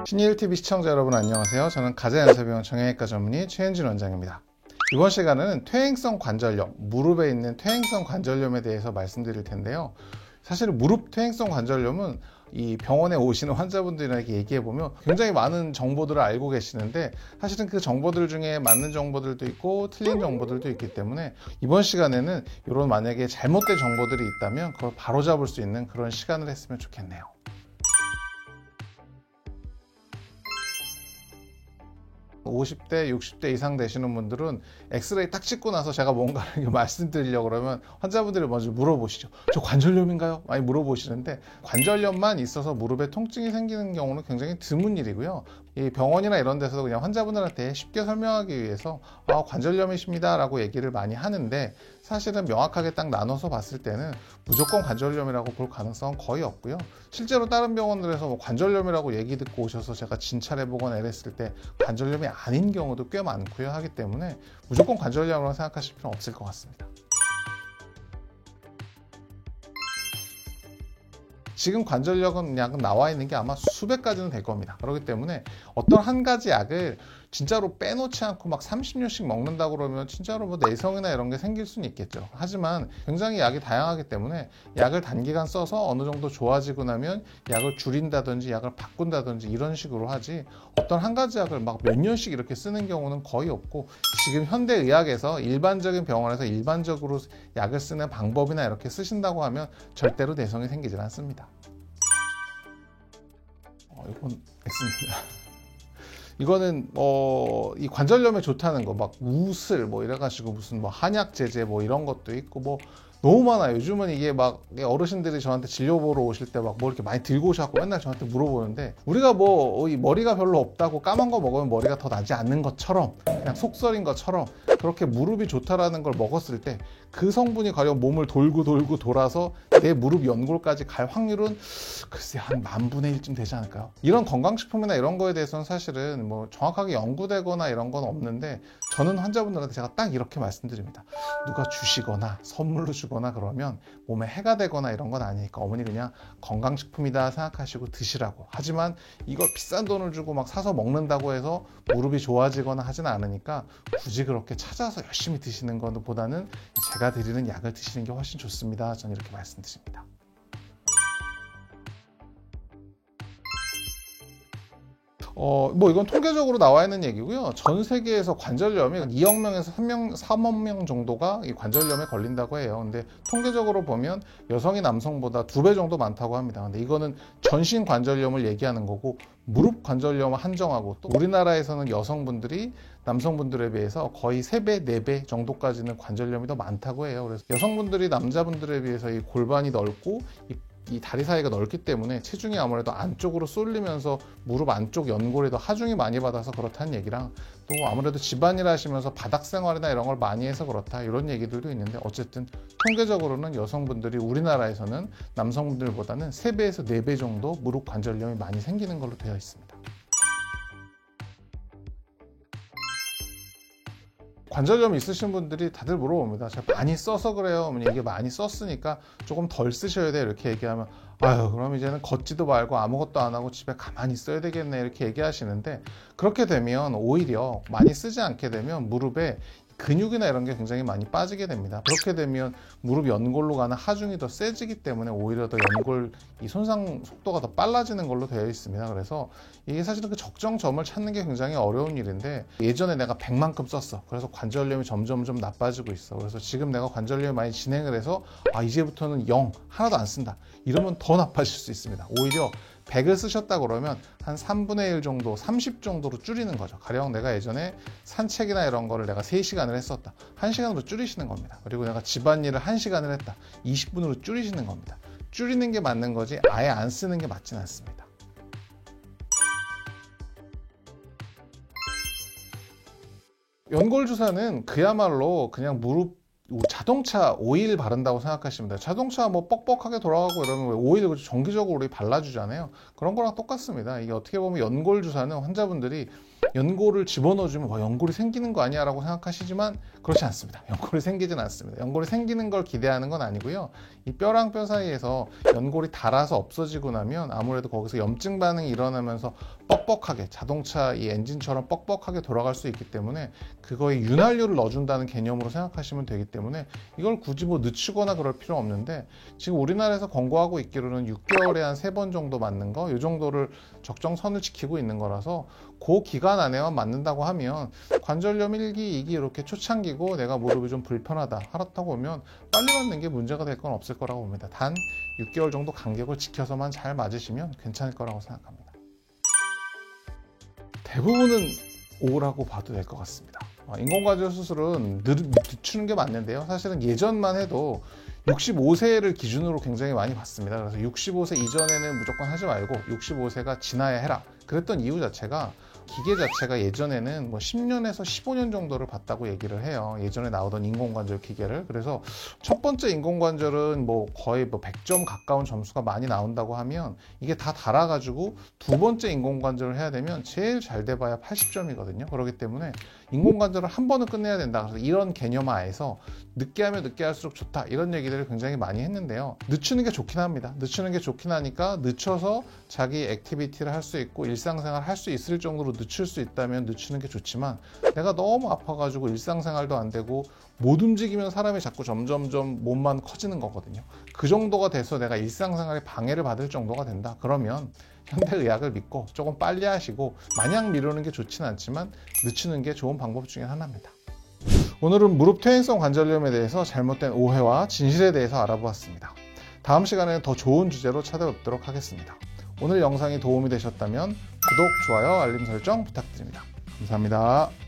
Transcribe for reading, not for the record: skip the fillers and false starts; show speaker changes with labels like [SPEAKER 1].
[SPEAKER 1] 신의일TV 시청자 여러분 안녕하세요. 저는 가재연세병원 정형외과 전문의 최현진 원장입니다. 이번 시간에는 퇴행성 관절염, 무릎에 있는 퇴행성 관절염에 대해서 말씀드릴 텐데요. 사실 무릎 퇴행성 관절염은 이 병원에 오시는 환자분들에게 얘기해보면 굉장히 많은 정보들을 알고 계시는데 사실은 그 정보들 중에 맞는 정보들도 있고 틀린 정보들도 있기 때문에 이번 시간에는 이런 만약에 잘못된 정보들이 있다면 그걸 바로잡을 수 있는 그런 시간을 했으면 좋겠네요. 50대, 60대 이상 되시는 분들은 엑스레이 딱 찍고 나서 제가 뭔가를 말씀드리려고 그러면 환자분들이 먼저 물어보시죠. 저 관절염인가요? 많이 물어보시는데 관절염만 있어서 무릎에 통증이 생기는 경우는 굉장히 드문 일이고요. 이 병원이나 이런 데서도 그냥 환자분들한테 쉽게 설명하기 위해서 관절염이십니다 라고 얘기를 많이 하는데 사실은 명확하게 딱 나눠서 봤을 때는 무조건 관절염이라고 볼 가능성은 거의 없고요. 실제로 다른 병원들에서 뭐 관절염이라고 얘기 듣고 오셔서 제가 진찰해보거나 이랬을 때 관절염이 아닌 경우도 꽤 많고요. 하기 때문에 무조건 관절염이라고 생각하실 필요는 없을 것 같습니다. 지금 관절염 약은 나와 있는 게 아마 수백 가지는 될 겁니다. 그렇기 때문에 어떤 한 가지 약을 진짜로 빼놓지 않고 막 30년씩 먹는다고 그러면 진짜로 뭐 내성이나 이런 게 생길 수는 있겠죠. 하지만 굉장히 약이 다양하기 때문에 약을 단기간 써서 어느 정도 좋아지고 나면 약을 줄인다든지 약을 바꾼다든지 이런 식으로 하지 어떤 한 가지 약을 막 몇 년씩 이렇게 쓰는 경우는 거의 없고 지금 현대의학에서 일반적인 병원에서 일반적으로 약을 쓰는 방법이나 이렇게 쓰신다고 하면 절대로 내성이 생기질 않습니다. 이건 X입니다. 이거는 이 관절염에 좋다는 거 막 우슬 뭐 이래가지고 무슨 뭐 한약 제제 뭐 이런 것도 있고 뭐 너무 많아요. 요즘은 이게 막 어르신들이 저한테 진료 보러 오실 때 막 뭐 이렇게 많이 들고 오셔갖고 맨날 저한테 물어보는데 우리가 뭐 이 머리가 별로 없다고 까만 거 먹으면 머리가 더 나지 않는 것처럼 그냥 속설인 것처럼 그렇게 무릎이 좋다라는 걸 먹었을 때 그 성분이 과연 몸을 돌고 돌아서 내 무릎 연골까지 갈 확률은 글쎄 한 10,000분의 1쯤 되지 않을까요? 이런 건강식품이나 이런 거에 대해서는 사실은 뭐 정확하게 연구되거나 이런 건 없는데 저는 환자분들한테 제가 딱 이렇게 말씀드립니다. 누가 주시거나 선물로 주거나 그러면 몸에 해가 되거나 이런 건 아니니까 어머니 그냥 건강식품이다 생각하시고 드시라고. 하지만 이걸 비싼 돈을 주고 막 사서 먹는다고 해서 무릎이 좋아지거나 하진 않으니까 굳이 그렇게 찾아서 열심히 드시는 것보다는 제가 드리는 약을 드시는 게 훨씬 좋습니다. 저는 이렇게 말씀드립니다. 뭐 이건 통계적으로 나와 있는 얘기고요. 전 세계에서 관절염이 2억 명에서 3억 명 정도가 이 관절염에 걸린다고 해요. 근데 통계적으로 보면 여성이 남성보다 2배 정도 많다고 합니다. 근데 이거는 전신 관절염을 얘기하는 거고 무릎 관절염을 한정하고 또 우리나라에서는 여성분들이 남성분들에 비해서 거의 3배, 4배 정도까지는 관절염이 더 많다고 해요. 그래서 여성분들이 남자분들에 비해서 이 골반이 넓고 이 다리 사이가 넓기 때문에 체중이 아무래도 안쪽으로 쏠리면서 무릎 안쪽 연골에 더 하중이 많이 받아서 그렇다는 얘기랑 또 아무래도 집안일 하시면서 바닥 생활이나 이런 걸 많이 해서 그렇다 이런 얘기들도 있는데 어쨌든 통계적으로는 여성분들이 우리나라에서는 남성분들보다는 3배에서 4배 정도 무릎 관절염이 많이 생기는 걸로 되어 있습니다. 관절염 있으신 분들이 다들 물어봅니다. 제가 많이 써서 그래요. 이게 많이 썼으니까 조금 덜 쓰셔야 돼 이렇게 얘기하면 아유 그럼 이제는 걷지도 말고 아무것도 안 하고 집에 가만히 있어야 되겠네 이렇게 얘기하시는데 그렇게 되면 오히려 많이 쓰지 않게 되면 무릎에 근육이나 이런 게 굉장히 많이 빠지게 됩니다. 그렇게 되면 무릎 연골로 가는 하중이 더 세지기 때문에 오히려 더 연골 이 손상 속도가 더 빨라지는 걸로 되어 있습니다. 그래서 이게 사실은 그 적정점을 찾는 게 굉장히 어려운 일인데 예전에 내가 100만큼 썼어. 그래서 관절염이 점점 좀 나빠지고 있어. 그래서 지금 내가 관절염이 많이 진행을 해서 이제부터는 0, 하나도 안 쓴다. 이러면 더 나빠질 수 있습니다. 오히려 100을 쓰셨다 그러면 한 3분의 1 정도, 30 정도로 줄이는 거죠. 가령 내가 예전에 산책이나 이런 거를 내가 3시간을 했었다. 1시간으로 줄이시는 겁니다. 그리고 내가 집안일을 1시간을 했다. 20분으로 줄이시는 겁니다. 줄이는 게 맞는 거지 아예 안 쓰는 게 맞지는 않습니다. 연골 주사는 그야말로 그냥 무릎 자동차 오일 바른다고 생각하시면 돼요. 자동차 뭐 뻑뻑하게 돌아가고 이러면 오일 정기적으로 우리 발라주잖아요. 그런 거랑 똑같습니다. 이게 어떻게 보면 연골 주사는 환자분들이 연골을 집어넣어주면 연골이 생기는 거 아니야 라고 생각하시지만 그렇지 않습니다. 연골이 생기진 않습니다. 연골이 생기는 걸 기대하는 건 아니고요. 이 뼈랑 뼈 사이에서 연골이 닳아서 없어지고 나면 아무래도 거기서 염증 반응이 일어나면서 뻑뻑하게, 자동차 이 엔진처럼 뻑뻑하게 돌아갈 수 있기 때문에 그거에 윤활유를 넣어준다는 개념으로 생각하시면 되기 때문에 이걸 굳이 뭐 늦추거나 그럴 필요 없는데, 지금 우리나라에서 권고하고 있기로는 6개월에 한 3번 정도 맞는 거, 이 정도를 적정선을 지키고 있는 거라서 그 기간 안에만 맞는다고 하면 관절염 1기, 2기 이렇게 초창기고 내가 무릎이 좀 불편하다 하렇다고 보면 빨리 맞는 게 문제가 될 건 없을 거라고 봅니다. 단 6개월 정도 간격을 지켜서만 잘 맞으시면 괜찮을 거라고 생각합니다. 대부분은 5라고 봐도 될 것 같습니다. 인공관절 수술은 늦추는 게 맞는데요. 사실은 예전만 해도 65세를 기준으로 굉장히 많이 봤습니다. 그래서 65세 이전에는 무조건 하지 말고 65세가 지나야 해라. 그랬던 이유 자체가 기계 자체가 예전에는 뭐 10년에서 15년 정도를 봤다고 얘기를 해요. 예전에 나오던 인공관절 기계를. 그래서 첫 번째 인공관절은 뭐 거의 뭐 100점 가까운 점수가 많이 나온다고 하면 이게 다 달아가지고 두 번째 인공관절을 해야 되면 제일 잘 돼봐야 80점이거든요. 그렇기 때문에 인공관절을 한 번은 끝내야 된다. 그래서 이런 개념 하에서 늦게 하면 늦게 할수록 좋다. 이런 얘기들을 굉장히 많이 했는데요. 늦추는 게 좋긴 합니다. 늦추는 게 좋긴 하니까 늦춰서 자기 액티비티를 할 수 있고 일상생활 할 수 있을 정도로 늦출 수 있다면 늦추는 게 좋지만, 내가 너무 아파가지고 일상생활도 안 되고 못 움직이면 사람이 자꾸 점점점 몸만 커지는 거거든요. 그 정도가 돼서 내가 일상생활에 방해를 받을 정도가 된다. 그러면 현대의학을 믿고 조금 빨리 하시고, 마냥 미루는 게 좋진 않지만 늦추는 게 좋은 방법 중에 하나입니다. 오늘은 무릎 퇴행성 관절염에 대해서 잘못된 오해와 진실에 대해서 알아보았습니다. 다음 시간에는 더 좋은 주제로 찾아뵙도록 하겠습니다. 오늘 영상이 도움이 되셨다면 구독, 좋아요, 알림 설정 부탁드립니다. 감사합니다.